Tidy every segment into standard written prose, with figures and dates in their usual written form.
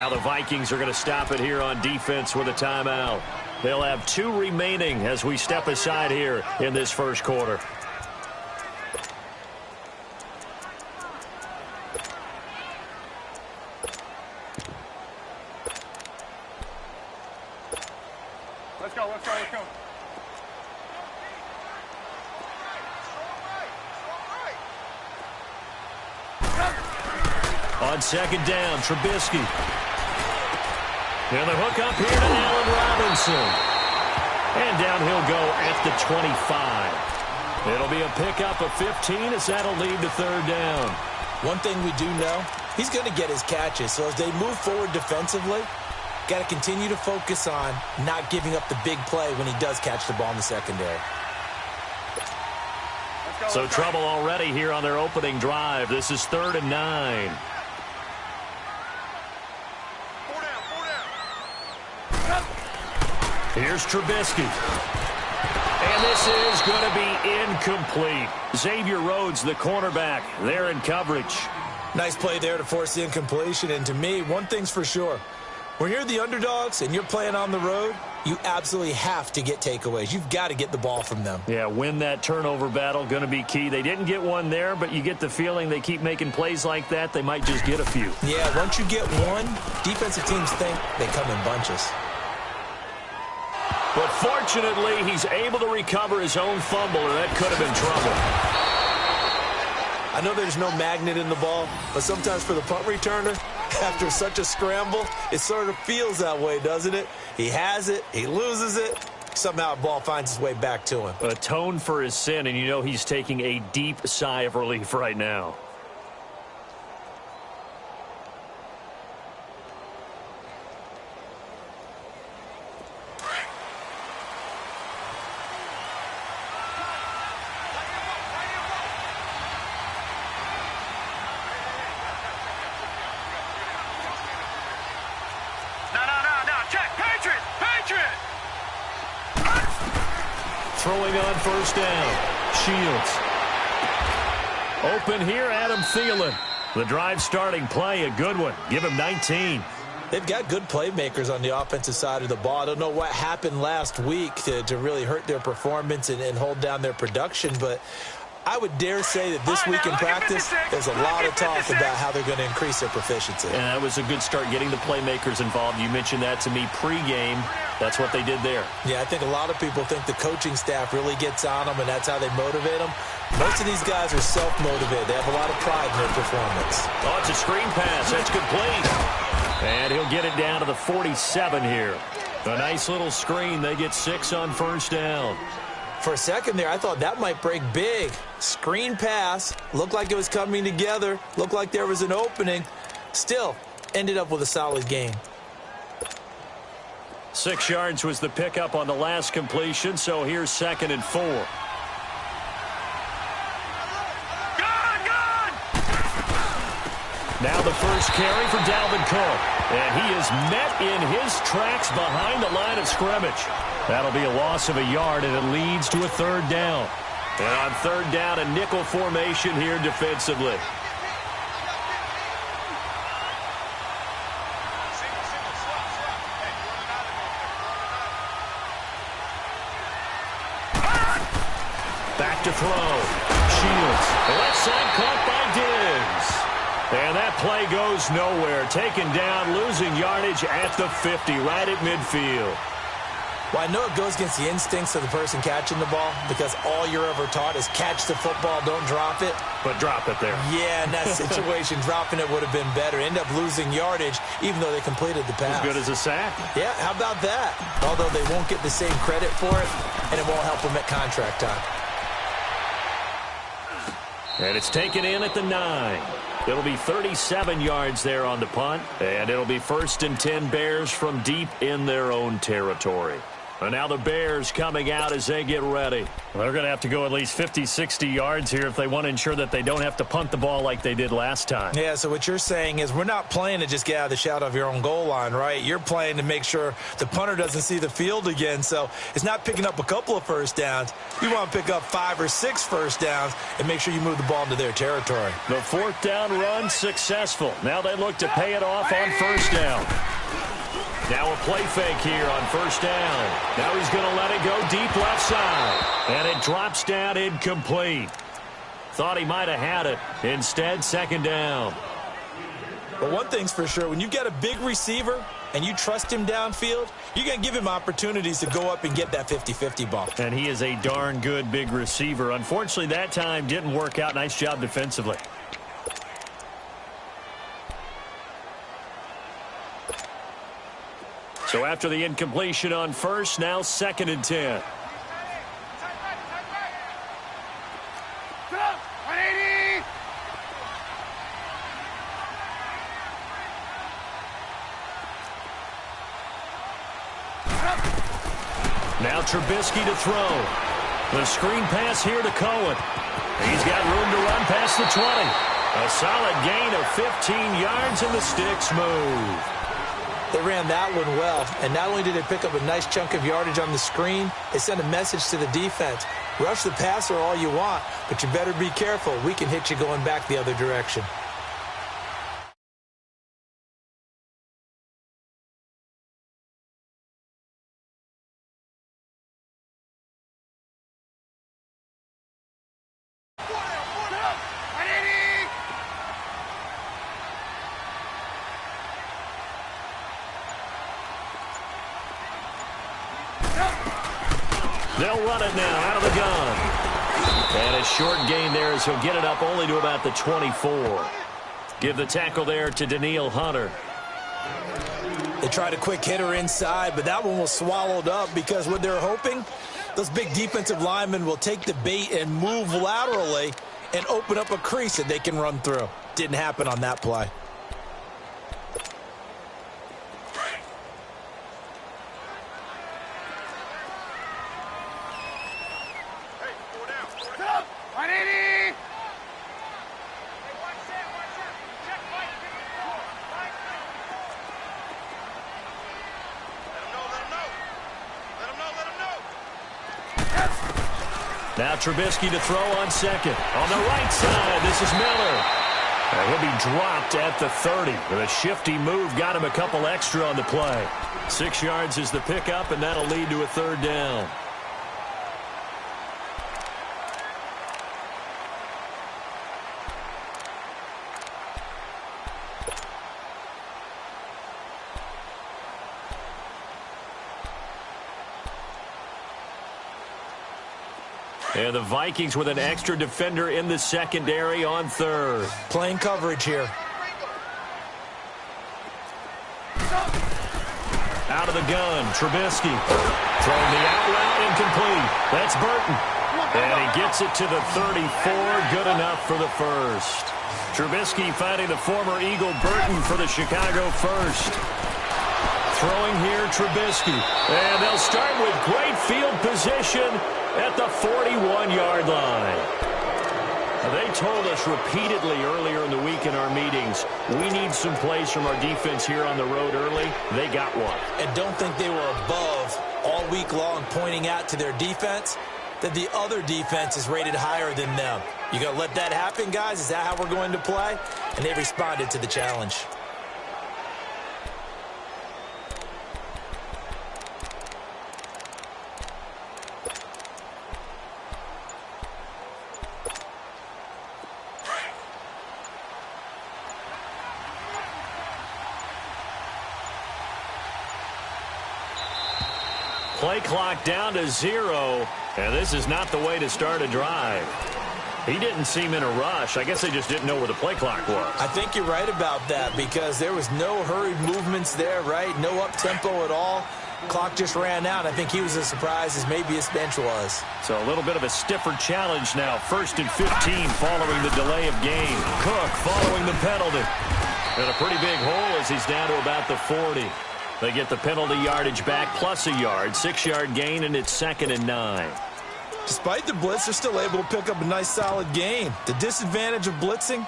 Now the Vikings are going to stop it here on defense with a timeout. They'll have 2 remaining as we step aside here in this first quarter. Let's go, let's go, let's go. On second down, Trubisky. And the hook up here to Allen Robinson. And down he'll go at the 25. It'll be a pickup of 15 as that'll lead to third down. One thing we do know, he's going to get his catches. So as they move forward defensively, got to continue to focus on not giving up the big play when he does catch the ball in the secondary. So trouble already here on their opening drive. This is 3rd and 9. Here's Trubisky. And this is going to be incomplete. Xavier Rhodes, the cornerback, there in coverage. Nice play there to force the incompletion. And to me, one thing's for sure. When you're the underdogs and you're playing on the road, you absolutely have to get takeaways. You've got to get the ball from them. Yeah, win that turnover battle, going to be key. They didn't get one there, but you get the feeling they keep making plays like that, they might just get a few. Yeah, once you get one, defensive teams think they come in bunches. But fortunately, he's able to recover his own fumble, or that could have been trouble. I know there's no magnet in the ball, but sometimes for the punt returner, after such a scramble, it sort of feels that way, doesn't it? He has it, he loses it, somehow the ball finds its way back to him. Atone for his sin, and you know he's taking a deep sigh of relief right now. Throwing on first down. Shields. Open here, Adam Thielen. The drive starting play, a good one. Give him 19. They've got good playmakers on the offensive side of the ball. I don't know what happened last week to really hurt their performance and hold down their production, but I would dare say that this week in practice, there's a lot of talk about how they're going to increase their proficiency. And that was a good start, getting the playmakers involved. You mentioned that to me pregame. That's what they did there. Yeah, I think a lot of people think the coaching staff really gets on them, and that's how they motivate them. Most of these guys are self-motivated. They have a lot of pride in their performance. Oh, it's a screen pass. That's complete. And he'll get it down to the 47 here. A nice little screen. They get 6 on first down. For a second there, I thought that might break big. Screen pass. Looked like it was coming together. Looked like there was an opening. Still, ended up with a solid game. 6 yards was the pickup on the last completion, so here's 2nd and 4. Now the first carry for Dalvin Cook. And he is met in his tracks behind the line of scrimmage. That'll be a loss of a yard, and it leads to a 3rd down. And on 3rd down, a nickel formation here defensively. Back to throw. Shields. Left side caught by Diggs. And that play goes nowhere. Taken down, losing yardage at the 50, right at midfield. Well, I know it goes against the instincts of the person catching the ball because all you're ever taught is catch the football, don't drop it. But drop it there. Yeah, in that situation, dropping it would have been better. End up losing yardage even though they completed the pass. As good as a sack. Yeah, how about that? Although they won't get the same credit for it, and it won't help them at contract time. And it's taken in at the 9. It'll be 37 yards there on the punt, and it'll be 1st and 10 Bears from deep in their own territory. And now the Bears coming out as they get ready. They're going to have to go at least 50, 60 yards here if they want to ensure that they don't have to punt the ball like they did last time. Yeah, so what you're saying is we're not playing to just get out of the shadow of your own goal line, right? You're playing to make sure the punter doesn't see the field again. So it's not picking up a couple of first downs. You want to pick up 5 or 6 first downs and make sure you move the ball into their territory. The fourth down run successful. Now they look to pay it off on first down. Now a play fake here on first down. Now he's going to let it go deep left side. And it drops down incomplete. Thought he might have had it. Instead, second down. But one thing's for sure, when you get a big receiver and you trust him downfield, you're going to give him opportunities to go up and get that 50-50 ball. And he is a darn good big receiver. Unfortunately, that time didn't work out. Nice job defensively. So after the incompletion on first, now second and 10. Now Trubisky to throw. The screen pass here to Cohen. He's got room to run past the 20. A solid gain of 15 yards and the sticks move. They ran that one well, and not only did they pick up a nice chunk of yardage on the screen, they sent a message to the defense. Rush the passer all you want, but you better be careful. We can hit you going back the other direction. They'll run it now out of the gun. And a short gain there as he'll get it up only to about the 24. Give the tackle there to Daniil Hunter. They tried a quick hitter inside, but that one was swallowed up because what they're hoping, those big defensive linemen will take the bait and move laterally and open up a crease that they can run through. Didn't happen on that play. Now Trubisky to throw on second. On the right side, this is Miller. And he'll be dropped at the 30. With a shifty move, got him a couple extra on the play. 6 yards is the pickup, and that'll lead to a third down. And the Vikings with an extra defender in the secondary on third. Playing coverage here. Out of the gun, Trubisky. Throwing the out route incomplete. That's Burton. And he gets it to the 34. Good enough for the first. Trubisky finding the former Eagle Burton for the Chicago first. Throwing here, Trubisky. And they'll start with great field position at the 41-yard line. They told us repeatedly earlier in the week in our meetings, we need some plays from our defense here on the road early. They got one. And don't think they were above all week long pointing out to their defense that the other defense is rated higher than them. You going to let that happen, guys? Is that how we're going to play? And they responded to the challenge. Play clock down to 0, and this is not the way to start a drive. He didn't seem in a rush. I guess they just didn't know where the play clock was. I think you're right about that because there was no hurried movements there, right? No up-tempo at all. Clock just ran out. I think he was as surprised as maybe his bench was. So a little bit of a stiffer challenge now. 1st and 15 following the delay of game. Cook following the penalty. And a pretty big hole as he's down to about the 40. They get the penalty yardage back plus a yard, 6-yard gain, and it's 2nd and 9. Despite the blitz, they're still able to pick up a nice solid gain. The disadvantage of blitzing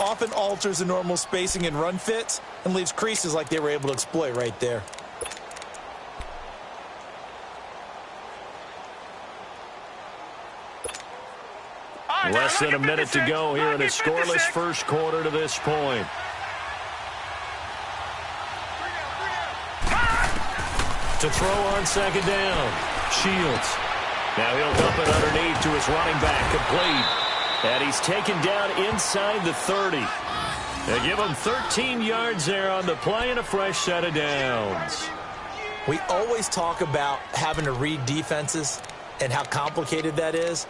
often alters the normal spacing and run fits and leaves creases like they were able to exploit right there. Less than a minute to go here in a scoreless first quarter to this point. To throw on 2nd down. Shields. Now he'll dump it underneath to his running back, complete. And he's taken down inside the 30. They give him 13 yards there on the play and a fresh set of downs. We always talk about having to read defenses and how complicated that is.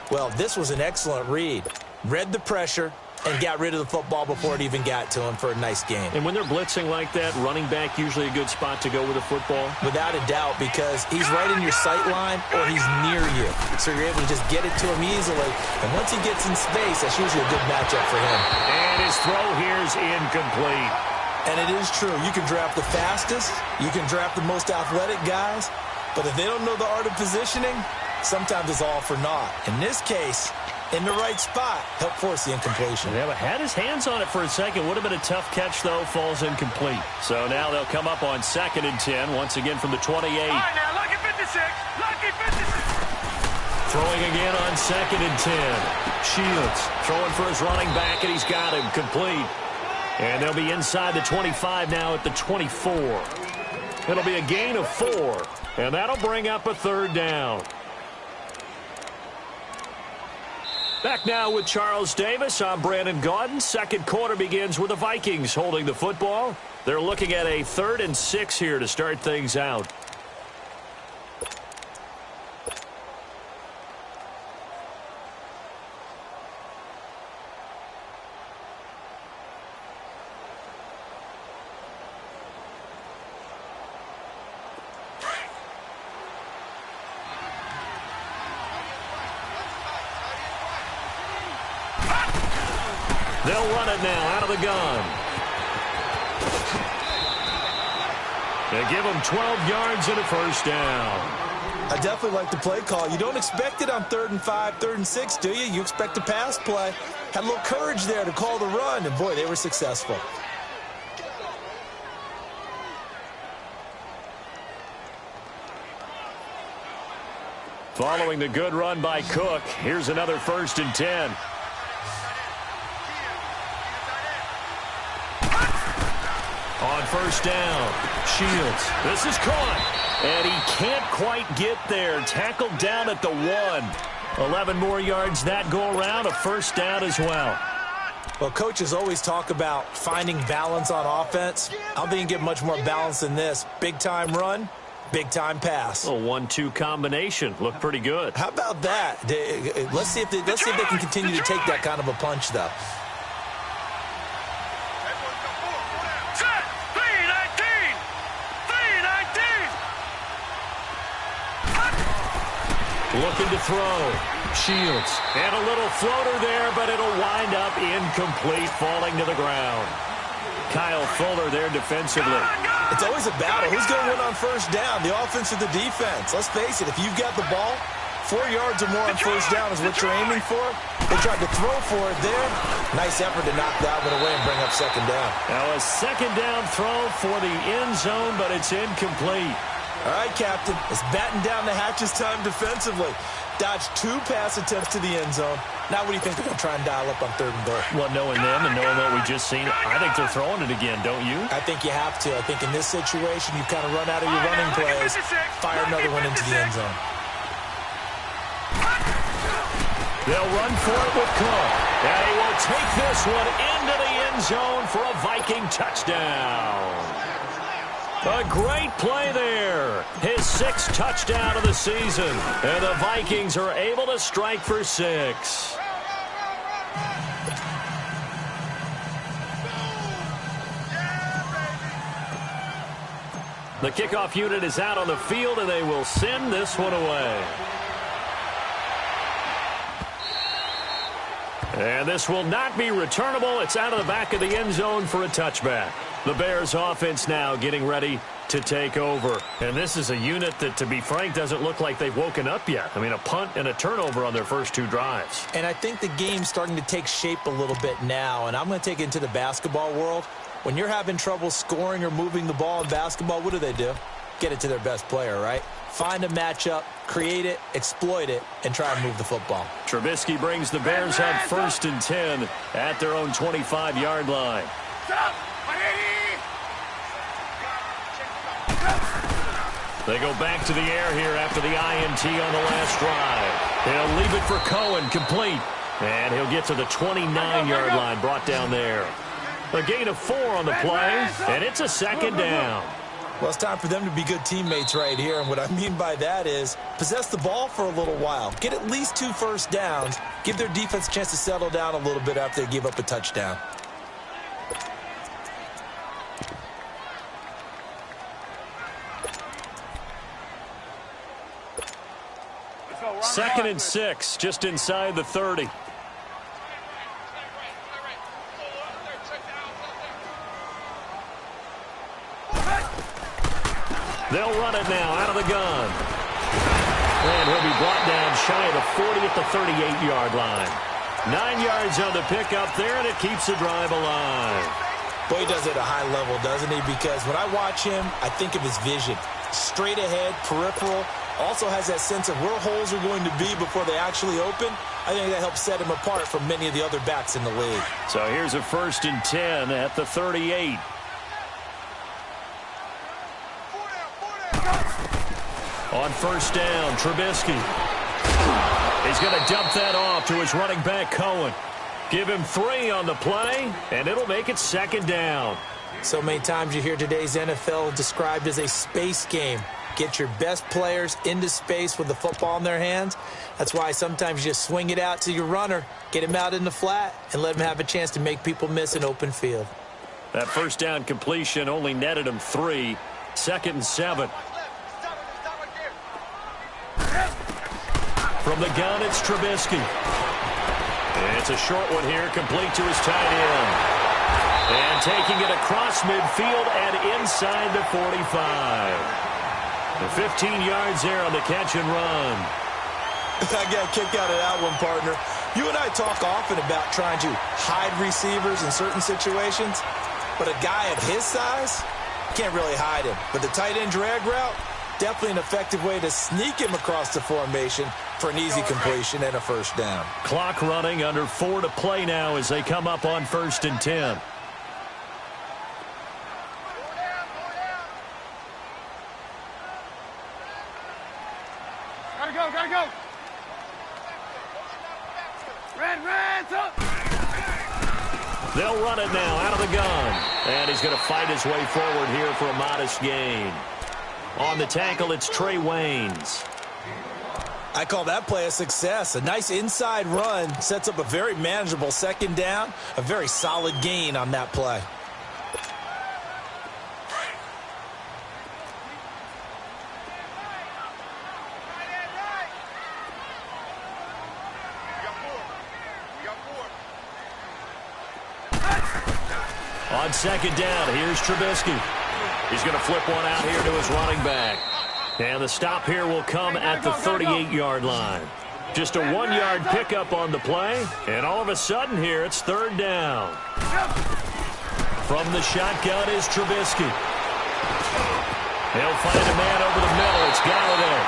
Well, this was an excellent read. Read the pressure and got rid of the football before it even got to him for a nice game. And when they're blitzing like that, running back usually a good spot to go with the football? Without a doubt, because he's right in your sight line or he's near you. So you're able to just get it to him easily. And once he gets in space, that's usually a good matchup for him. And his throw here is incomplete. And it is true. You can draft the fastest. You can draft the most athletic guys. But if they don't know the art of positioning, sometimes it's all for naught. In this case, in the right spot, help force the incompletion. Yeah, but had his hands on it for a second. Would have been a tough catch, though. Falls incomplete. So now they'll come up on 2nd and 10, once again from the 28. All right, now, lucky 56. Lucky 56. Throwing again on 2nd and 10. Shields throwing for his running back, and he's got him complete. And they'll be inside the 25 now at the 24. It'll be a gain of 4, and that'll bring up a 3rd down. Back now with Charles Davis. I'm Brandon Gaudin. Second quarter begins with the Vikings holding the football. They're looking at a 3rd and 6 here to start things out. They'll run it now out of the gun. They give him 12 yards and a first down. I definitely like the play call. You don't expect it on 3rd and 5, 3rd and 6, do you? You expect a pass play. Had a little courage there to call the run, and boy, they were successful. Following the good run by Cook, here's another 1st and 10. On 1st down, Shields. This is caught. And he can't quite get there. Tackled down at the 1. 11 more yards that go around. A 1st down as well. Well, coaches always talk about finding balance on offense. I don't think you can get much more balance than this. Big-time run, big-time pass. A 1-2 combination. Looked pretty good. How about that? Let's see if they can continue to take that kind of a punch, though. Looking to throw. Shields. And a little floater there, but it'll wind up incomplete, falling to the ground. Kyle Fuller there defensively. It's always a battle. Who's going to win on 1st down, the offense or the defense? Let's face it, if you've got the ball, 4 yards or more on 1st down is what you're aiming for. They tried to throw for it there. Nice effort to knock that one away and bring up 2nd down. Now a 2nd down throw for the end zone, but it's incomplete. All right, Captain, it's batten down the hatches time defensively. Dodged 2 pass attempts to the end zone. Now what do you think they're going to try and dial up on 3rd and goal? Well, knowing them and knowing what we just seen, I think they're throwing it again, don't you? I think you have to. I think in this situation, you kind of run out of your running plays, fire another one into the end zone. They'll run for it with Cook. And he will take this one into the end zone for a Viking touchdown. A great play there. His 6th touchdown of the season. And the Vikings are able to strike for 6. The kickoff unit is out on the field, and they will send this one away. And this will not be returnable. It's out of the back of the end zone for a touchback. The Bears offense now getting ready to take over. And this is a unit that, to be frank, doesn't look like they've woken up yet. I mean, a punt and a turnover on their first two drives. And I think the game's starting to take shape a little bit now. And I'm going to take it into the basketball world. When you're having trouble scoring or moving the ball in basketball, what do? Get it to their best player, right? Find a matchup, create it, exploit it, and try and move the football. Trubisky brings the Bears up 1st and 10 at their own 25-yard line. They go back to the air here after the INT on the last drive. He'll leave it for Cohen, complete. And he'll get to the 29-yard line, brought down there. A gain of 4 on the play, and it's a 2nd down. Well, it's time for them to be good teammates right here, and what I mean by that is possess the ball for a little while. Get at least 2 first downs. Give their defense a chance to settle down a little bit after they give up a touchdown. Second and 6, just inside the 30. They'll run it now out of the gun. And he'll be brought down shy of the 40 at the 38-yard line. 9 yards on the pickup there, and it keeps the drive alive. Boy, he does it at a high level, doesn't he? Because when I watch him, I think of his vision. Straight ahead, peripheral, also has that sense of where holes are going to be before they actually open. I think that helps set him apart from many of the other backs in the league. So here's a 1st and 10 at the 38. On 1st down, Trubisky. He's going to dump that off to his running back, Cohen. Give him 3 on the play, and it'll make it 2nd down. So many times you hear today's NFL described as a space game. Get your best players into space with the football in their hands. That's why sometimes you just swing it out to your runner, get him out in the flat, and let him have a chance to make people miss an open field. That 1st down completion only netted him 3. 2nd and 7. From the gun, it's Trubisky. It's a short one here, complete to his tight end. And taking it across midfield and inside the 45. The 15 yards there on the catch and run. I got a kick out of that one, partner. You and I talk often about trying to hide receivers in certain situations, but a guy of his size can't really hide him. But the tight end drag route, definitely an effective way to sneak him across the formation for an easy completion and a 1st down. Clock running, under 4 to play now as they come up on 1st and 10. Gotta go. Red, up. They'll run it now out of the gun. And he's going to fight his way forward here for a modest gain. On the tackle, it's Trey Waynes. I call that play a success. A nice inside run sets up a very manageable 2nd down. A very solid gain on that play. On 2nd down, here's Trubisky. He's going to flip one out here to his running back. And the stop here will come at the 38-yard line. Just a 1-yard pickup on the play, and all of a sudden here it's 3rd down. From the shotgun is Trubisky. He'll find a man over the middle. It's Galladay.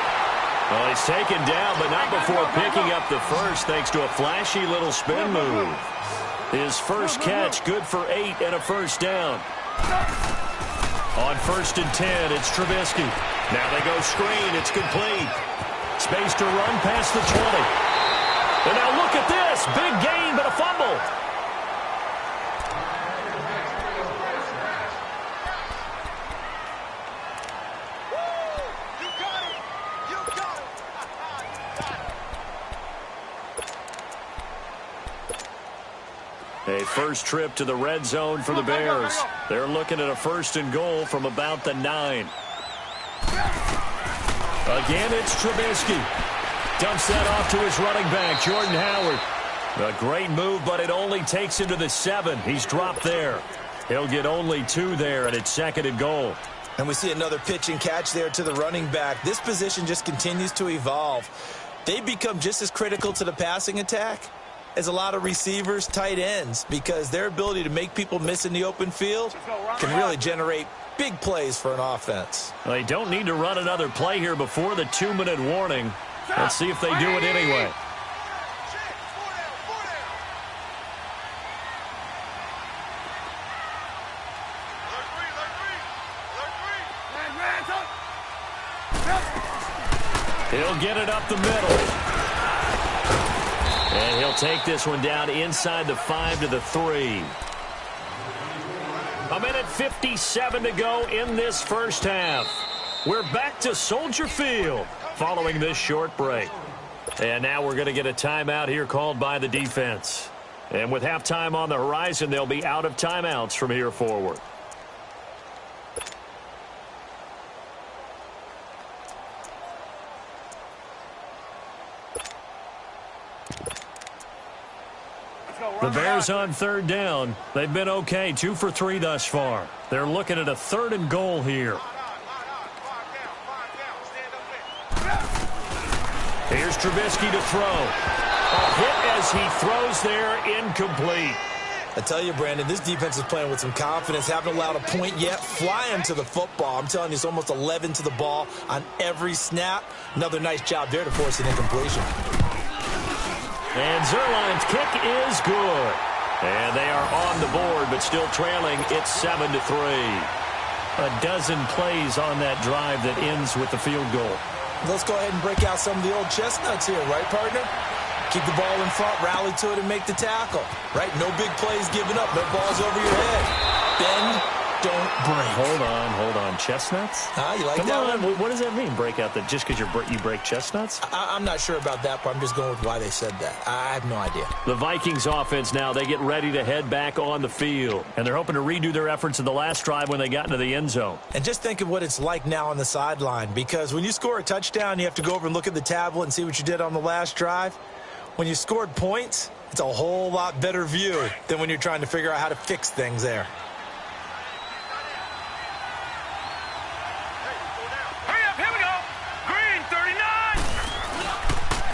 Well, he's taken down, but not before picking up the first thanks to a flashy little spin move. His first catch, good for 8 and a 1st down. On 1st and 10, it's Trubisky. Now they go screen. It's complete. Space to run past the 20. And now look at this. Big gain, but a fumble. A first trip to the red zone for the Bears. They're looking at a 1st and goal from about the 9. Again, it's Trubisky. Dumps that off to his running back, Jordan Howard. A great move, but it only takes him to the 7. He's dropped there. He'll get only 2 there, and it's 2nd and goal. And we see another pitch and catch there to the running back. This position just continues to evolve. They become just as critical to the passing attack as a lot of receivers, tight ends, because their ability to make people miss in the open field can really generate big plays for an offense. Well, they don't need to run another play here before the 2-minute warning. Let's see if they do it anyway. He'll get it up the middle. And he'll take this one down inside the 5 to the 3. 1:57 to go in this first half. We're back to Soldier Field following this short break. And now we're going to get a timeout here called by the defense. And with halftime on the horizon, they'll be out of timeouts from here forward. The Bears on 3rd down. They've been okay, 2 for 3 thus far. They're looking at a 3rd and goal here. Here's Trubisky to throw. A hit as he throws there, incomplete. I tell you, Brandon, this defense is playing with some confidence. Haven't allowed a point yet. Flying to the football. I'm telling you, it's almost 11 to the ball on every snap. Another nice job there to force an incompletion. And Zerline's kick is good. And they are on the board, but still trailing. It's 7 to 3. A dozen plays on that drive that ends with the field goal. Let's go ahead and break out some of the old chestnuts here, right, partner? Keep the ball in front, rally to it, and make the tackle, right? No big plays given up, no balls over your head. Bend, don't break. Hold on. Chestnuts? You like Come that on. one? What does that mean, break out that just because you break chestnuts? I'm not sure about that, but I'm just going with why they said that. I have no idea. The Vikings offense now, they get ready to head back on the field. And they're hoping to redo their efforts in the last drive when they got into the end zone. And just think of what it's like now on the sideline, because when you score a touchdown, you have to go over and look at the tablet and see what you did on the last drive. When you scored points, it's a whole lot better view than when you're trying to figure out how to fix things there.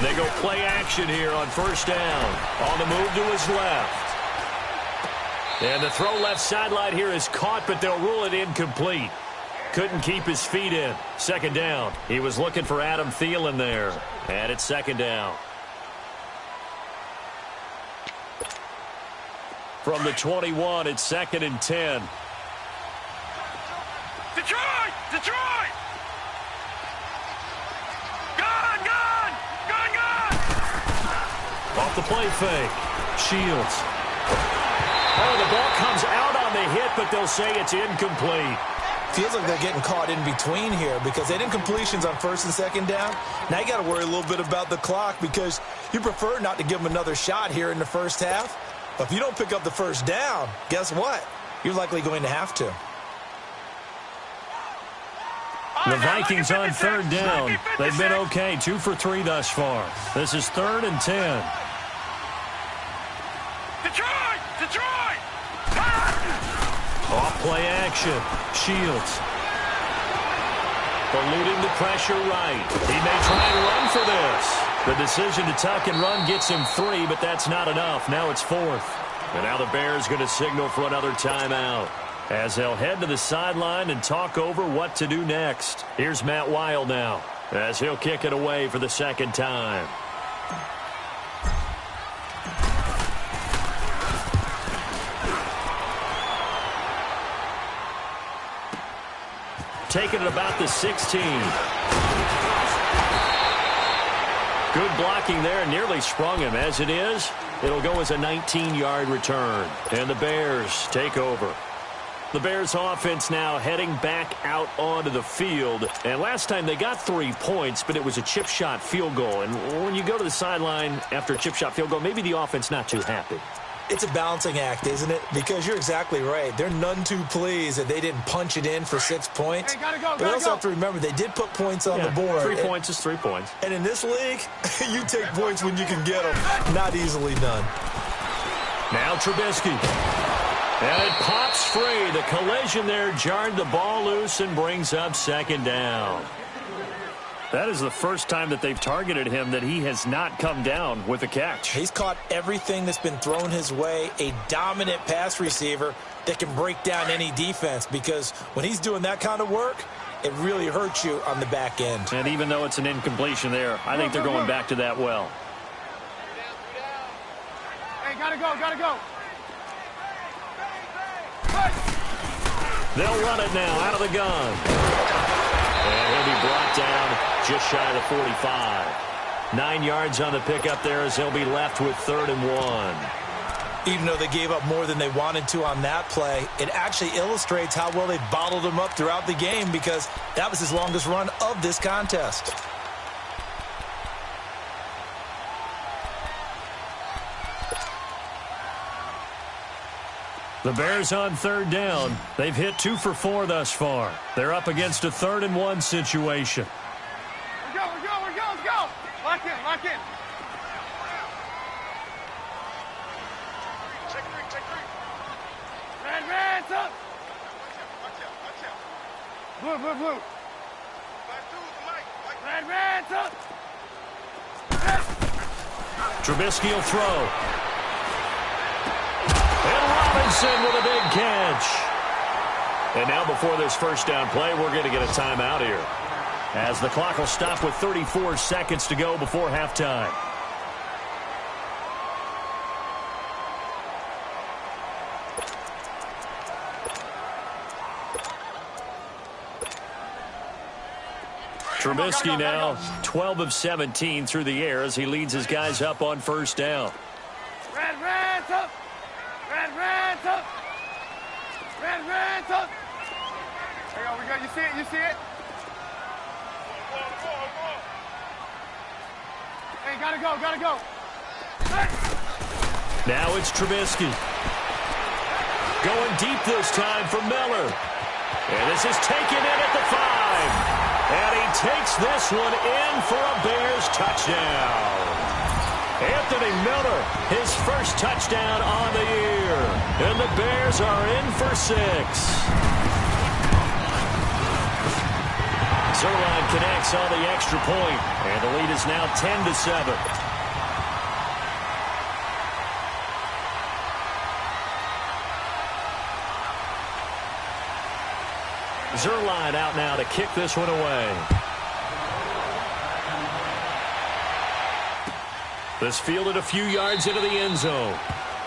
They go play action here on 1st down. On the move to his left. And the throw left sideline here is caught, but they'll rule it incomplete. Couldn't keep his feet in. 2nd down. He was looking for Adam Thielen there. And it's 2nd down. From the 21, it's 2nd and 10. Detroit! Off the play fake. Shields. Oh, the ball comes out on the hit, but they'll say it's incomplete. Feels like they're getting caught in between here because they did incompletions on 1st and 2nd down. Now you got to worry a little bit about the clock because you prefer not to give them another shot here in the first half. But if you don't pick up the 1st down, guess what? You're likely going to have to. The Vikings on 3rd down. They've been okay, 2 for 3 thus far. This is 3rd and 10. Detroit! Off play action. Shields. Eluding the pressure right. He may try and run for this. The decision to tuck and run gets him 3, but that's not enough. Now it's 4th. And now the Bears going to signal for another timeout as they'll head to the sideline and talk over what to do next. Here's Matt Weil now as he'll kick it away for the 2nd time. Taking it about the 16. Good blocking there, nearly sprung him. As it is, it'll go as a 19-yard return. And the Bears take over. The Bears offense now heading back out onto the field. And last time they got 3 points, but it was a chip shot field goal. And when you go to the sideline after a chip shot field goal, maybe the offense not too happy. It's a balancing act, isn't it? Because you're exactly right. They're none too pleased that they didn't punch it in for 6 points. Hey, gotta go, but they also have to remember they did put points on the board. 3 points is 3 points. And in this league, you take points when you can get them. Not easily done. Now Trubisky. And it pops free. The collision there jarred the ball loose and brings up second down. That is the first time that they've targeted him that he has not come down with a catch. He's caught everything that's been thrown his way. A dominant pass receiver that can break down any defense, because when he's doing that kind of work, it really hurts you on the back end. And even though it's an incompletion there, I think they're going back to that well. Hey, gotta go. They'll run it now out of the gun. And he'll be brought down just shy of the 45. 9 yards on the pickup there as they'll be left with 3rd and 1. Even though they gave up more than they wanted to on that play, it actually illustrates how well they bottled him up throughout the game, because that was his longest run of this contest. The Bears on 3rd down. They've hit 2 for 4 thus far. They're up against a 3rd and 1 situation. We're go. Let's go. Lock in. Check three. Red, up. Watch out. Blue. Red, up. Trubisky will throw. And Robinson with a big catch. And now before this first down play, we're going to get a timeout here, as the clock will stop with 34 seconds to go before halftime. Trubisky now 12 of 17 through the air as he leads his guys up on first down. Red, up. Red, up. There we go. You see it? Hey, gotta go. Now it's Trubisky. Going deep this time for Miller. And this is taken in at the 5. And he takes this one in for a Bears touchdown. Anthony Miller, his first touchdown on the year. And the Bears are in for 6. Zerline connects on the extra point, and the lead is now 10-7. Zerline out now to kick this one away. This fielded a few yards into the end zone.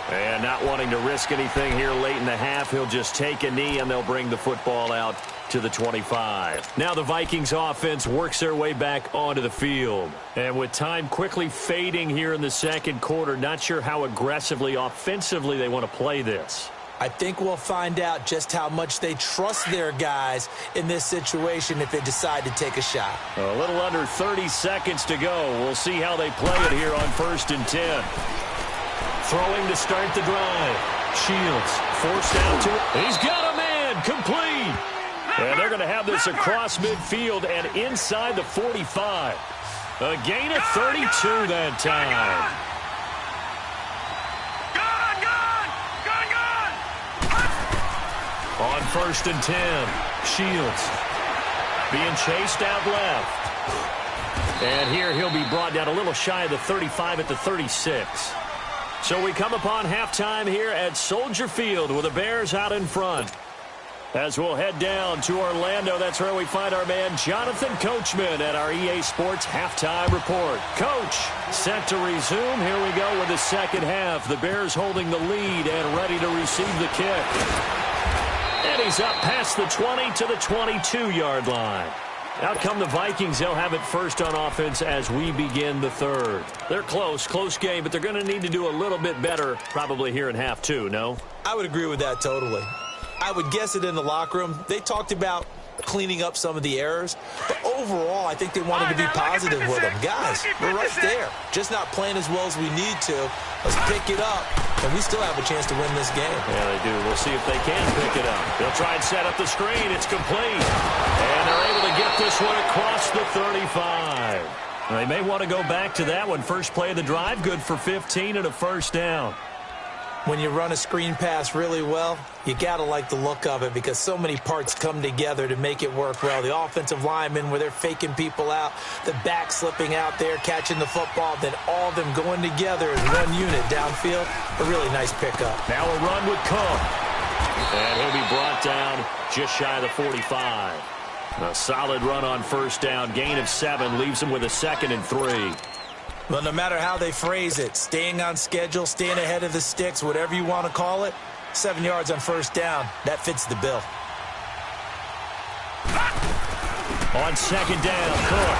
And not wanting to risk anything here late in the half, he'll just take a knee and they'll bring the football out to the 25. Now the Vikings offense works their way back onto the field. And with time quickly fading here in the second quarter, not sure how aggressively offensively they want to play this. I think we'll find out just how much they trust their guys in this situation if they decide to take a shot. A little under 30 seconds to go. We'll see how they play it here on 1st and 10. Throwing to start the drive. Shields forced out to it. He's got a man. Complete. And they're going to have this across midfield and inside the 45. A gain of 32 that time. On 1st and 10, Shields being chased out left. And here he'll be brought down a little shy of the 35 at the 36. So we come upon halftime here at Soldier Field with the Bears out in front. As we'll head down to Orlando, that's where we find our man Jonathan Coachman at our EA Sports Halftime Report. Coach, set to resume. Here we go with the second half. The Bears holding the lead and ready to receive the kick. And he's up past the 20 to the 22-yard line. Out come the Vikings. They'll have it first on offense as we begin the third. They're close game, but they're going to need to do a little bit better probably here in half two, no? I would agree with that totally. I would guess it in the locker room. They talked about cleaning up some of the errors. But overall, I think they wanted to be positive with them. Guys, we're right there. Just not playing as well as we need to. Let's pick it up, and we still have a chance to win this game. Yeah, they do. We'll see if they can pick it up. They'll try and set up the screen. It's complete. And they're able to get this one across the 35. They may want to go back to that one. First play of the drive, good for 15 and a first down. When you run a screen pass really well, you got to like the look of it because so many parts come together to make it work well. The offensive linemen, where they're faking people out, the back slipping out there, catching the football, then all of them going together as one unit downfield. A really nice pickup. Now a run with Cook. And he'll be brought down just shy of the 45. A solid run on first down. Gain of 7 leaves him with a 2nd and 3. Well, no matter how they phrase it, staying on schedule, staying ahead of the sticks, whatever you want to call it, 7 yards on first down, that fits the bill. On second down, Cook.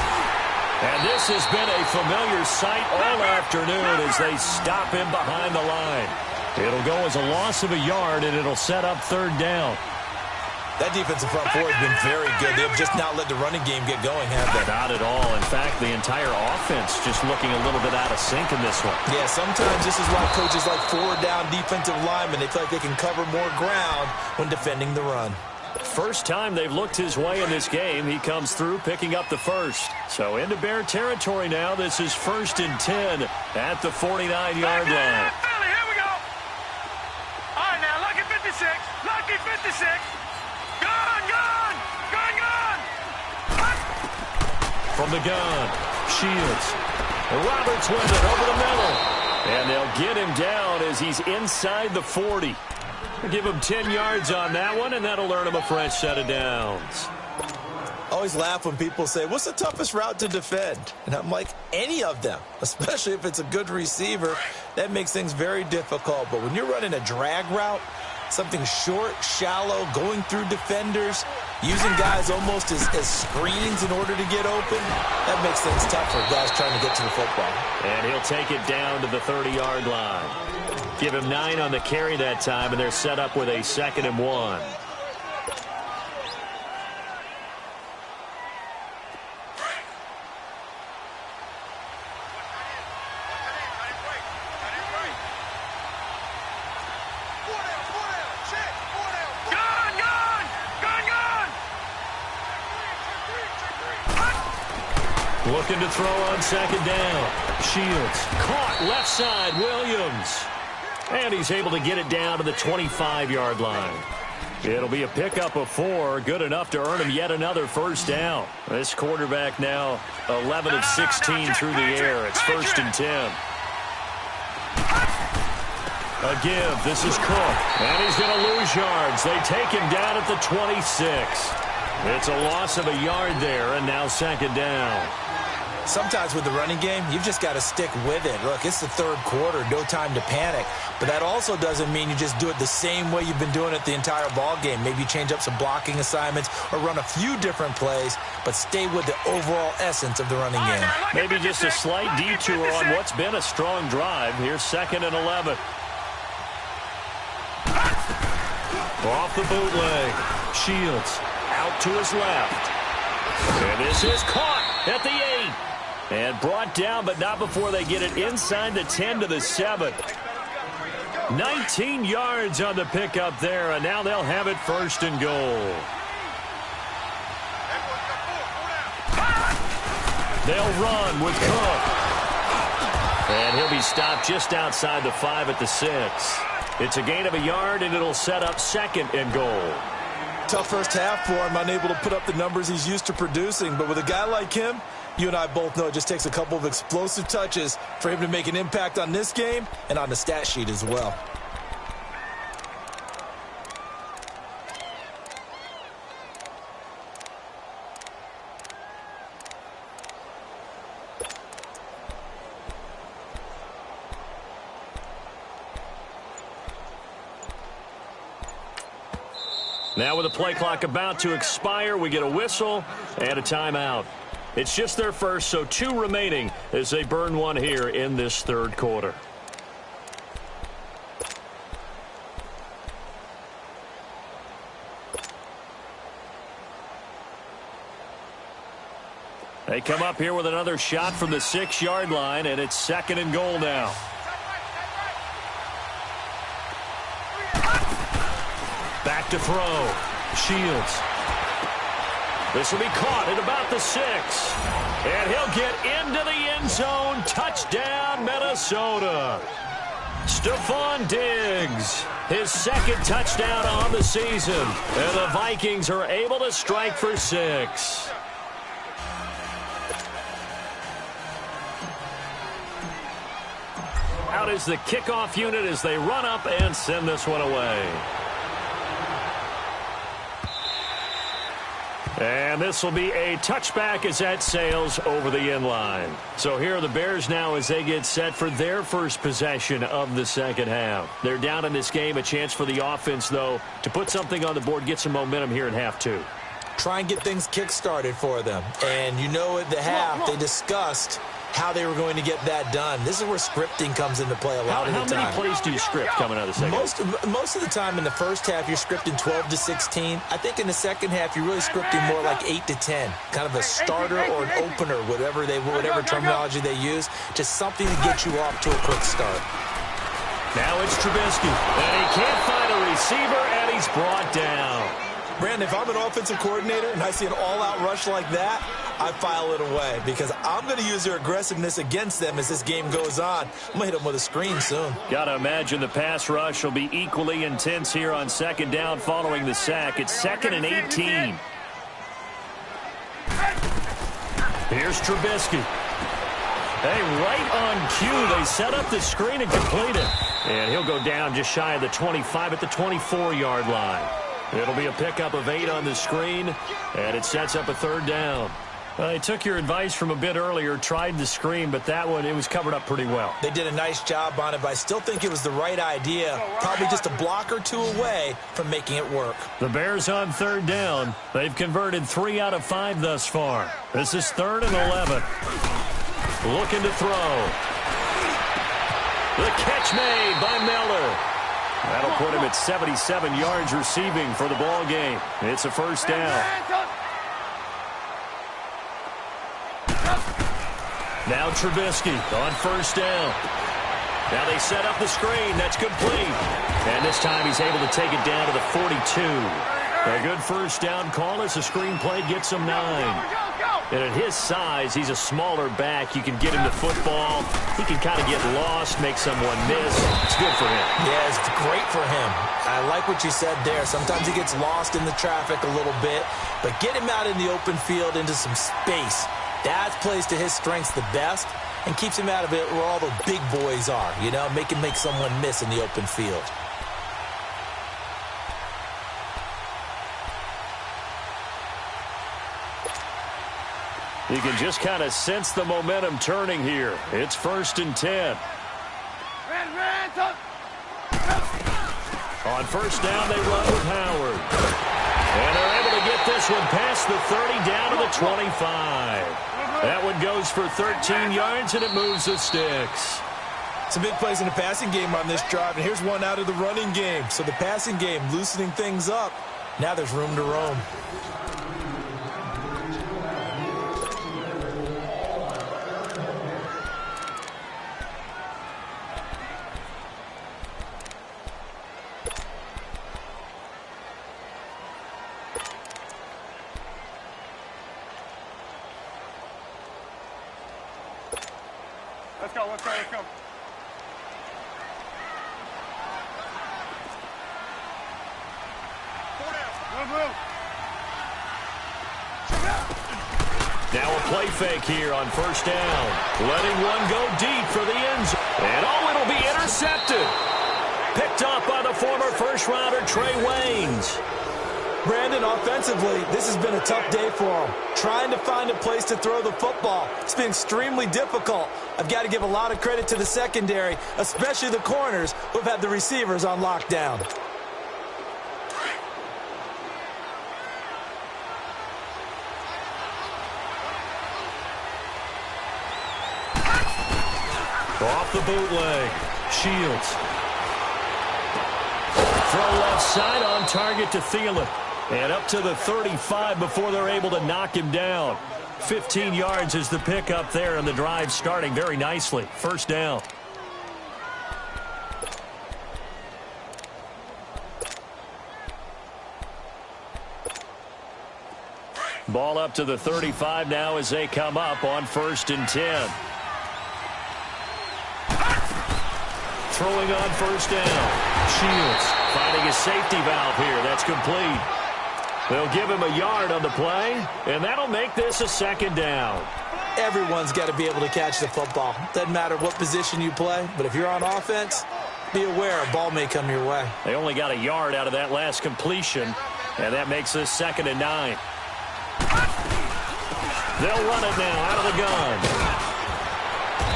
And this has been a familiar sight all afternoon as they stop him behind the line. It'll go as a loss of a yard, and it'll set up third down. That defensive front four has been very good. They've just not let the running game get going, have they? Not at all. In fact, the entire offense just looking a little bit out of sync in this one. Yeah, sometimes this is why coaches like forward-down defensive linemen. They feel like they can cover more ground when defending the run. First time they've looked his way in this game, he comes through picking up the first. So into Bear territory now. This is 1st and 10 at the 49-yard line. Philly, here we go. All right, now, lucky 56. Lucky 56. From the gun, Shields. Roberts with it over the middle. And they'll get him down as he's inside the 40. Give him 10 yards on that one, and that'll earn him a fresh set of downs. I always laugh when people say, what's the toughest route to defend? And I'm like, any of them, especially if it's a good receiver. That makes things very difficult. But when you're running a drag route, something short, shallow, going through defenders, using guys almost as screens in order to get open, that makes things tough for guys trying to get to the football. And he'll take it down to the 30-yard line. Give him 9 on the carry that time, and they're set up with a 2nd and 1. Looking to throw on second down. Shields caught left side. Williams. And he's able to get it down to the 25-yard line. It'll be a pickup of 4. Good enough to earn him yet another first down. This quarterback now 11 of 16 through the air. It's 1st and 10. A give. This is Cook. And he's going to lose yards. They take him down at the 26. It's a loss of a yard there, and now 2nd down. Sometimes with the running game, you've just got to stick with it. Look, it's the third quarter, no time to panic. But that also doesn't mean you just do it the same way you've been doing it the entire ball game. Maybe change up some blocking assignments or run a few different plays, but stay with the overall essence of the running game. Maybe just a slight detour on what's been a strong drive. Here's 2nd and 11. Off the bootleg. Shields out to his left. And this is caught at the 8. And brought down, but not before they get it inside the 10 to the 7. 19 yards on the pickup there, and now they'll have it 1st and goal. They'll run with Cook. And he'll be stopped just outside the 5 at the 6. It's a gain of a yard, and it'll set up 2nd and goal. Tough first half for him, unable to put up the numbers he's used to producing. But with a guy like him, you and I both know it just takes a couple of explosive touches for him to make an impact on this game and on the stat sheet as well. Now with the play clock about to expire, we get a whistle and a timeout. It's just their first, so 2 remaining as they burn one here in this third quarter. They come up here with another shot from the 6-yard line, and it's 2nd and goal now. Back to throw. Shields. This will be caught at about the 6. And he'll get into the end zone. Touchdown, Minnesota. Stephon Diggs, his 2nd touchdown on the season. And the Vikings are able to strike for 6. Out is the kickoff unit as they run up and send this one away. And this will be a touchback as that sails over the end line. So here are the Bears now as they get set for their first possession of the second half. They're down in this game. A chance for the offense, though, to put something on the board, get some momentum here in half 2. Try and get things kick-started for them. And you know at the half, they discussed how they were going to get that done. This is where scripting comes into play a lot of the time. How many plays do you script coming out of the second half? Most of the time in the first half, you're scripting 12 to 16. I think in the second half, you're really scripting more like 8 to 10. Kind of a starter or an opener, whatever terminology they use. Just something to get you off to a quick start. Now it's Trubisky. And he can't find a receiver, and he's brought down. Brandon, if I'm an offensive coordinator and I see an all-out rush like that, I file it away because I'm going to use their aggressiveness against them as this game goes on. I'm going to hit them with a screen soon. Got to imagine the pass rush will be equally intense here on 2nd down following the sack. It's 2nd and 18. Here's Trubisky. Hey, right on cue, they set up the screen and complete it. And he'll go down just shy of the 25 at the 24-yard line. It'll be a pickup of 8 on the screen, and it sets up a 3rd down. I took your advice from a bit earlier, tried the screen, but that one, it was covered up pretty well. They did a nice job on it, but I still think it was the right idea. Probably just a block or 2 away from making it work. The Bears on 3rd down. They've converted 3 out of 5 thus far. This is 3rd and 11. Looking to throw. The catch made by Miller. That'll put him at 77 yards receiving for the ball game. It's a 1st down. Now Trubisky on 1st down. Now they set up the screen. That's complete. And this time he's able to take it down to the 42. A good 1st down call as the screen play gets him 9. And at his size, he's a smaller back. You can get him the football. He can kind of get lost, make someone miss. It's good for him. Yeah, it's great for him. I like what you said there. Sometimes he gets lost in the traffic a little bit. But get him out in the open field into some space. That plays to his strengths the best and keeps him out of it where all the big boys are. You know, make someone miss in the open field. You can just kind of sense the momentum turning here. It's 1st and 10. On 1st down, they run with Howard. And they're able to get this one past the 30 down to the 25. That one goes for 13 yards, and it moves the sticks. Some big plays in the passing game on this drive, and here's one out of the running game. So the passing game loosening things up. Now there's room to roam. Let's go. Move. Now a play fake here on 1st down. Letting one go deep for the end zone. And it'll be intercepted. Picked up by the former first-rounder Trey Waynes. Brandon, offensively, this has been a tough day for him. Trying to find a place to throw the football. It's been extremely difficult. I've got to give a lot of credit to the secondary, especially the corners who've had the receivers on lockdown. Off the bootleg. Shields. Throw left side on target to Thielen. And up to the 35 before they're able to knock him down. 15 yards is the pickup there, and the drive starting very nicely. First down. Ball up to the 35 now as they come up on 1st and 10. Throwing on 1st down. Shields finding a safety valve here. That's complete. They'll give him a yard on the play, and that'll make this a 2nd down. Everyone's got to be able to catch the football. Doesn't matter what position you play, but if you're on offense, be aware a ball may come your way. They only got a yard out of that last completion, and that makes this 2nd and 9. They'll run it now out of the gun.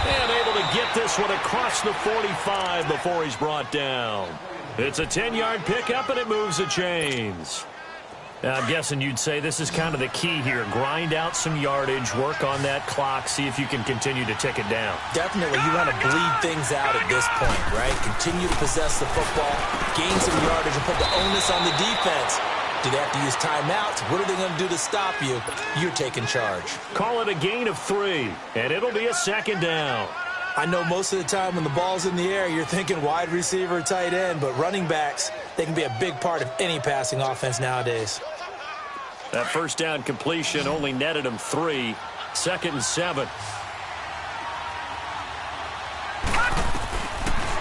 And able to get this one across the 45 before he's brought down. It's a 10-yard pickup, and it moves the chains. Now, I'm guessing you'd say this is kind of the key here. Grind out some yardage, work on that clock, see if you can continue to tick it down. Definitely, you want to bleed things out at this point, right? Continue to possess the football, gain some yardage, and put the onus on the defense. Do they have to use timeouts? What are they going to do to stop you? You're taking charge. Call it a gain of 3, and it'll be a 2nd down. I know most of the time when the ball's in the air, you're thinking wide receiver, tight end, but running backs, they can be a big part of any passing offense nowadays. That 1st down completion only netted him 3. 2nd and 7.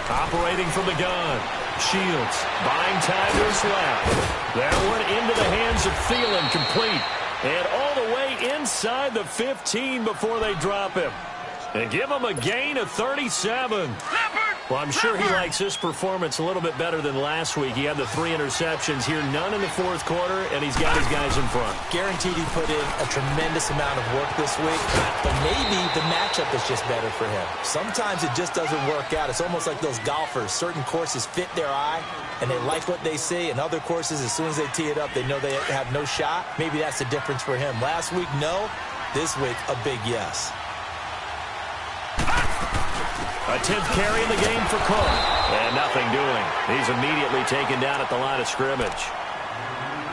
Operating from the gun. Shields buying time to his left. That one into the hands of Thielen, complete. And all the way inside the 15 before they drop him. And give him a gain of 37. Well, I'm sure he likes this performance a little bit better than last week. He had the 3 interceptions here, none in the 4th quarter, and he's got his guys in front. Guaranteed he put in a tremendous amount of work this week, but maybe the matchup is just better for him. Sometimes it just doesn't work out. It's almost like those golfers. Certain courses fit their eye, and they like what they see, and other courses, as soon as they tee it up, they know they have no shot. Maybe that's the difference for him. Last week, no. This week, a big yes. A 10th carry in the game for Cook. And nothing doing. He's immediately taken down at the line of scrimmage.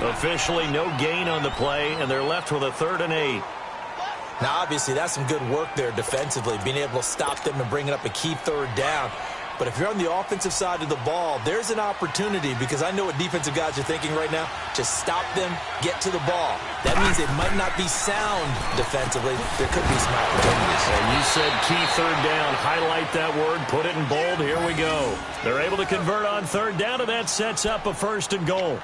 Officially no gain on the play, and they're left with a 3rd and 8. Now, obviously, that's some good work there defensively, being able to stop them and bringing up a key 3rd down. But if you're on the offensive side of the ball, there's an opportunity, because I know what defensive guys are thinking right now. Just stop them, get to the ball. That means it might not be sound defensively. There could be some opportunities. And you said key 3rd down. Highlight that word. Put it in bold. Here we go. They're able to convert on 3rd down, and that sets up a 1st and goal.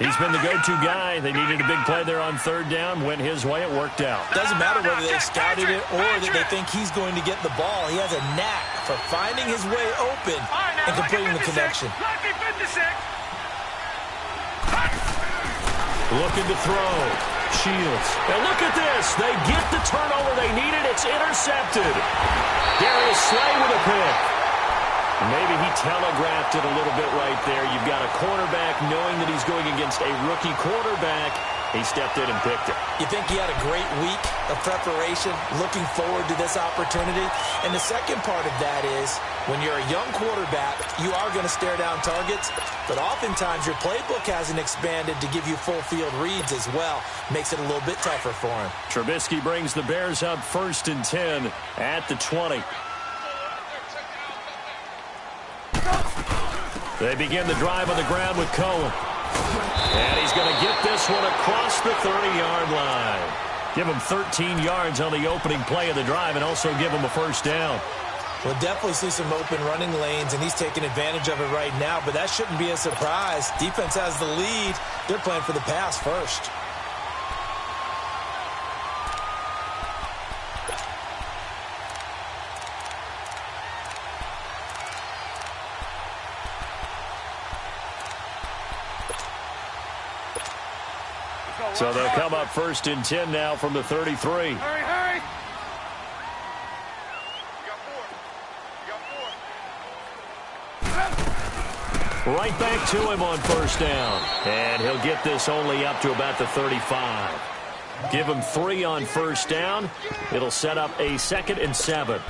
He's been the go-to guy. They needed a big play there on 3rd down. Went his way. It worked out. Doesn't matter whether they scouted it or that they think he's going to get the ball. He has a knack for finding his way open and completing the connection. Looking to throw. Shields. And look at this. They get the turnover they needed. It's intercepted. Darius Slay with a pick. Maybe he telegraphed it a little bit right there. You've got a cornerback knowing that he's going against a rookie quarterback. He stepped in and picked it. You think he had a great week of preparation, looking forward to this opportunity? And the second part of that is, when you're a young quarterback, you are going to stare down targets, but oftentimes your playbook hasn't expanded to give you full field reads as well. Makes it a little bit tougher for him. Trubisky brings the Bears up 1st and 10 at the 20. They begin the drive on the ground with Cohen. And he's going to get this one across the 30-yard line. Give him 13 yards on the opening play of the drive and also give him a 1st down. We'll definitely see some open running lanes, and he's taking advantage of it right now, but that shouldn't be a surprise. Defense has the lead. They're playing for the pass first. So they'll come up 1st and 10 now from the 33. Hurry. Right back to him on 1st down. And he'll get this only up to about the 35. Give him 3 on 1st down. It'll set up a 2nd and 7.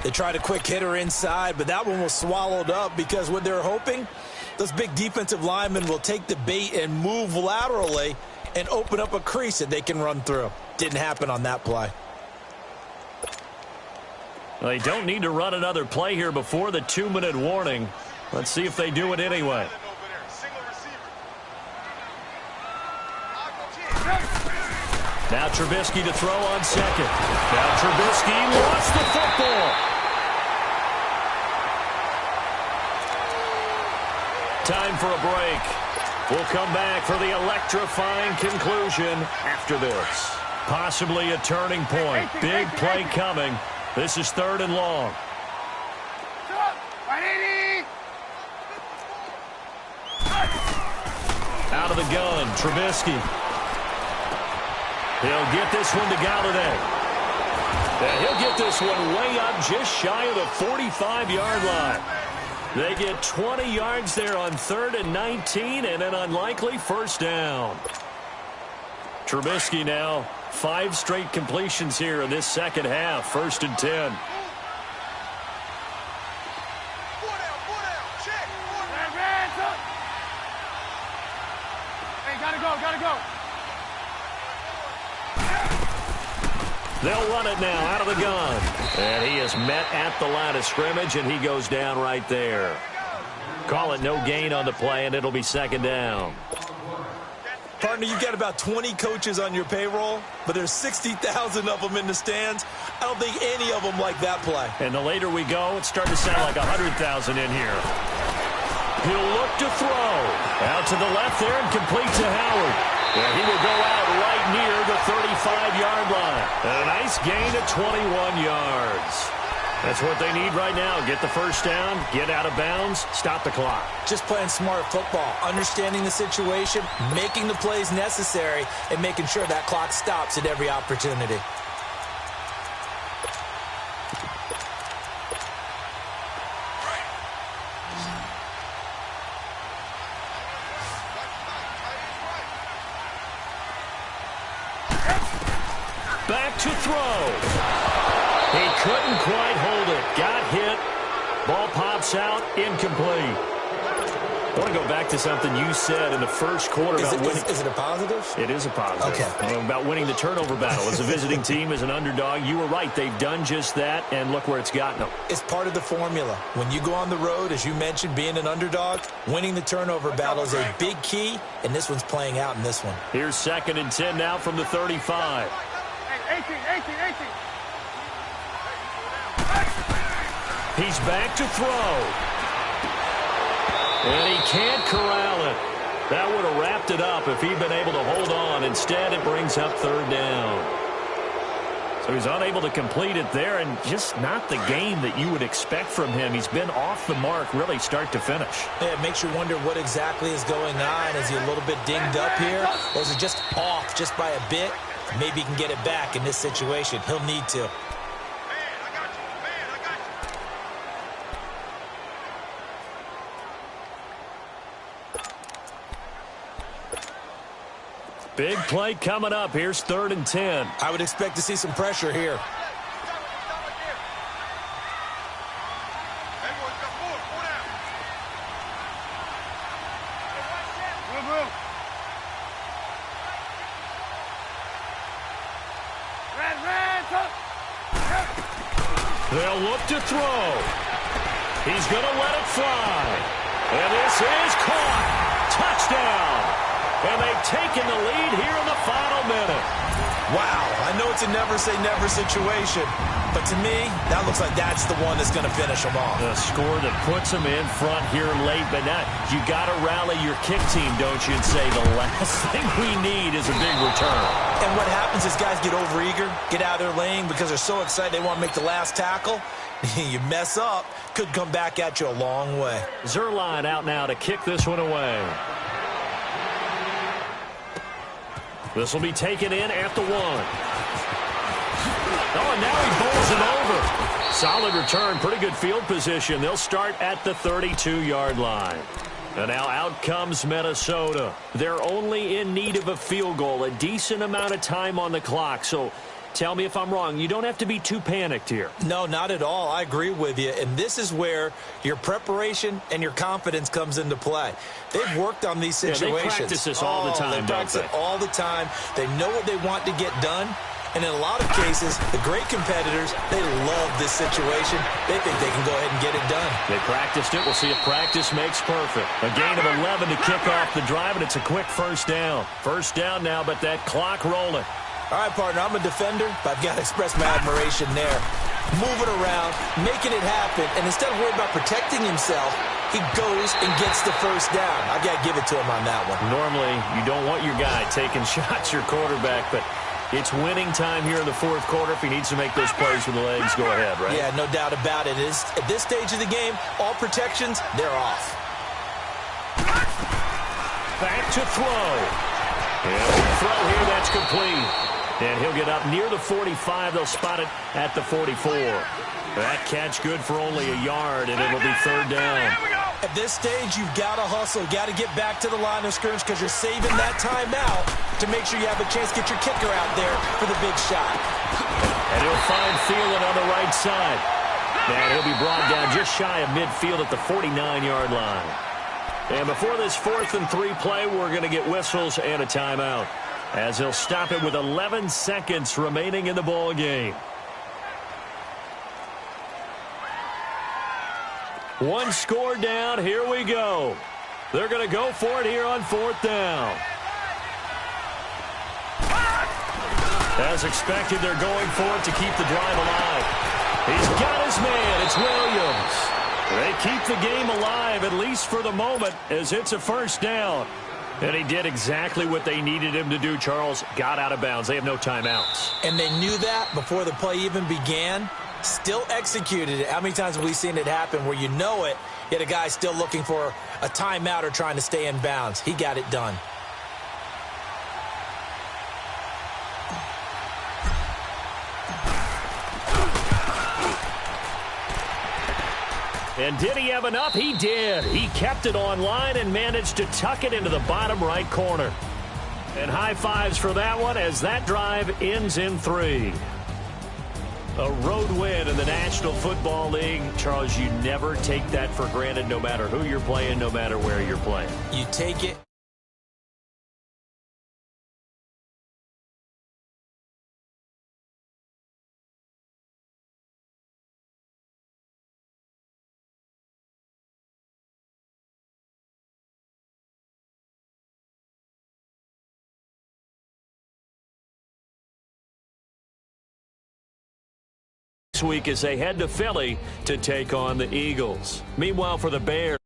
They tried a quick hitter inside, but that one was swallowed up because what they're hoping, those big defensive linemen will take the bait and move laterally and open up a crease that they can run through. Didn't happen on that play. They don't need to run another play here before the 2-minute warning. Let's see if they do it anyway. Now Trubisky to throw on second. Now Trubisky lost the football. Time for a break. We'll come back for the electrifying conclusion after this. Possibly a turning point. Big play coming. This is 3rd and long. Out of the gun, Trubisky. He'll get this one to Galladay. And he'll get this one way up just shy of the 45-yard line. They get 20 yards there on 3rd and 19 and an unlikely first down. Trubisky now 5 straight completions here in this second half. 1st and 10. Hey, gotta go. They'll run it now out of the gun. And he is met at the line of scrimmage, and he goes down right there. Call it no gain on the play, and it'll be 2nd down. Partner, you've got about 20 coaches on your payroll, but there's 60,000 of them in the stands. I don't think any of them like that play. And the later we go, it's starting to sound like 100,000 in here. He'll look to throw. Out to the left there and complete to Howard. And he will go out right near the 35-yard line. And a nice gain of 21 yards. That's what they need right now. Get the first down, get out of bounds, stop the clock. Just playing smart football, understanding the situation, making the plays necessary, and making sure that clock stops at every opportunity. Back to throw. He couldn't quite hold it. Got hit. Ball pops out. Incomplete. I want to go back to something you said in the first quarter about winning. Is it a positive? It is a positive. Okay. About winning the turnover battle. As a visiting team, as an underdog, you were right. They've done just that, and look where it's gotten them. It's part of the formula. When you go on the road, as you mentioned, being an underdog, winning the turnover battle is a big key, and this one's playing out in this one. Here's 2nd and 10 now from the 35. 18. He's back to throw. And he can't corral it. That would have wrapped it up if he'd been able to hold on. Instead, it brings up 3rd down. So he's unable to complete it there, and just not the game that you would expect from him. He's been off the mark really start to finish. Yeah, it makes you wonder what exactly is going on. Is he a little bit dinged up here? Or is it just off just by a bit? Maybe he can get it back in this situation. He'll need to. Big play coming up. Here's 3rd and 10. I would expect to see some pressure here. They'll look to throw. He's going to let it fly. And this is caught. Touchdown. And they've taken the lead here in the final minute. Wow, I know it's a never-say-never situation, but to me, that looks like that's the one that's going to finish them off. The score that puts them in front here late, but now you got to rally your kick team, don't you, and say the last thing we need is a big return. And what happens is guys get overeager, get out of their lane because they're so excited they want to make the last tackle. You mess up, could come back at you a long way. Zuerlein out now to kick this one away. This will be taken in at the 1. Oh, and now he bowls it over. Solid return, pretty good field position. They'll start at the 32-yard line. And now out comes Minnesota. They're only in need of a field goal, a decent amount of time on the clock. So Tell me if I'm wrong. You don't have to be too panicked here. No, not at all. I agree with you. And this is where your preparation and your confidence comes into play. They've worked on these situations. Yeah, they practice this all the time, They practice it all the time. They know what they want to get done. And in a lot of cases, the great competitors, they love this situation. They think they can go ahead and get it done. They practiced it. We'll see if practice makes perfect. A gain of 11 to kick off the drive, and it's a quick first down. First down now, but that clock rolling. All right, partner, I'm a defender, but I've got to express my admiration there. Moving around, making it happen, and instead of worrying about protecting himself, he goes and gets the first down. I've got to give it to him on that one. Normally, you don't want your guy taking shots, your quarterback, but it's winning time here in the fourth quarter. If he needs to make those plays with the legs, go ahead, right? Yeah, no doubt about it. At this stage of the game, all protections, they're off. Back to throw. And throw here, that's complete. And he'll get up near the 45. They'll spot it at the 44. That catch good for only a yard, and it'll be third down. At this stage, you've got to hustle. Got to get back to the line of scrimmage because you're saving that timeout to make sure you have a chance to get your kicker out there for the big shot. And he'll find Thielen on the right side. And he'll be brought down just shy of midfield at the 49-yard line. And before this 4th and 3 play, we're going to get whistles and a timeout, as he'll stop it with 11 seconds remaining in the ball game. One score down. Here we go. They're going to go for it here on 4th down. As expected, they're going for it to keep the drive alive. He's got his man. It's Williams. They keep the game alive, at least for the moment, as it's a first down. And he did exactly what they needed him to do, Charles. Got out of bounds. They have no timeouts. And they knew that before the play even began. Still executed it. How many times have we seen it happen where you know it, yet a guy still looking for a timeout or trying to stay in bounds? He got it done. And did he have enough? He did. He kept it online and managed to tuck it into the bottom right corner. And high fives for that one as that drive ends in 3. A road win in the National Football League. Charles, you never take that for granted, no matter who you're playing, no matter where you're playing. You take it. Week as they head to Philly to take on the Eagles. Meanwhile, for the Bears,